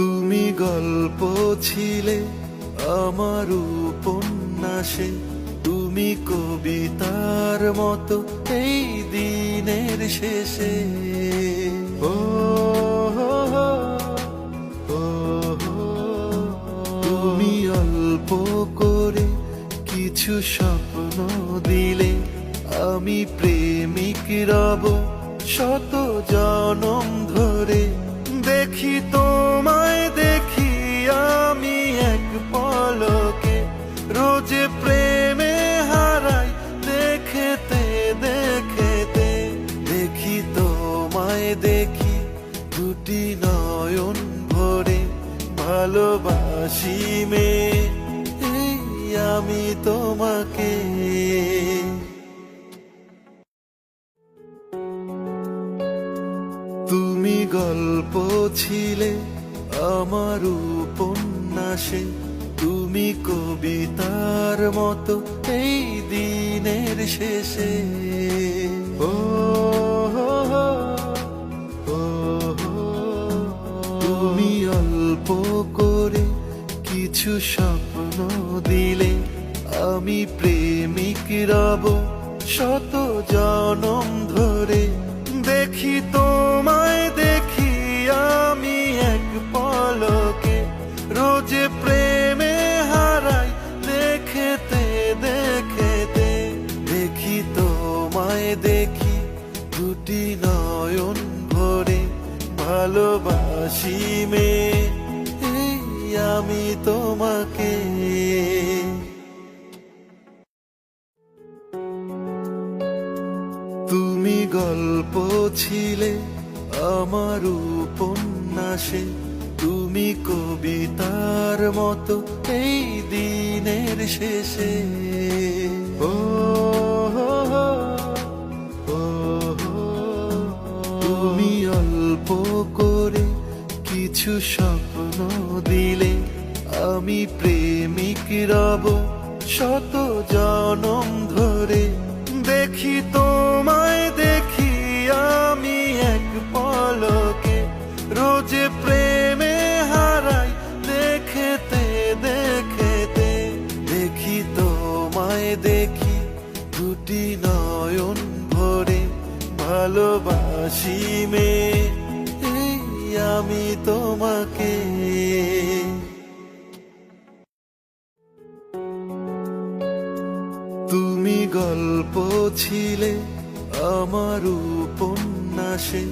তুমি গল্প ছিলে আমার উপন্যাসে, তুমি কবিতার মতো এই দিনের শেষে। ও হো হো, ও হো, তুমি অল্প করে কিছু স্বপ্ন দিলে, আমি প্রেমিক রব শত জনম ধরে। দেখি তোমায় দেখি আমি এক পলকে, রোজে প্রেমে হারাই দেখতে দেখতে। দেখি তোমায় দেখি দুটি নয়ন ভরে, ভালোবাসি মেয়ে এই আমি তোমাকে। তুমি গল্প ছিলে আমার উপন্যাসে, তুমি কবিতার মতো এই দিনের শেষে। ও হো হো, ও হো, তুমি অল্প করে কিছু স্বপ্ন দিলে, আমি প্রেমিক রব শত জনম ধরে। দেখি তোমায় দেখি আমি এক পলকে, রোজে প্রেমে হারাই দেখতে দেখতে। দেখি তোমায় দেখি দুটি নয়ন ভরে, ভালোবাসি মেয়ে এই আমি তোমাকে। তুমি গল্প ছিলে আমার উপন্যাসে, তুমি কবিতার মতো এই দিনের শেষে। ও হো হো, ও হো, তুমি অল্প করে কিছু স্বপ্ন দিলে, আমি প্রেমিক রব শত জনম ধরে। দেখি তোমায় দেখি আমি এক পলকে, রোজে প্রেমে হারাই দেখতে দেখতে। দেখি তোমায় দেখি দুটি নয়ন ভরে, ভালোবাসি মেয়ে এই আমি তোমাকে। তুমি গল্প ছিলে আমার উপন্যাসে,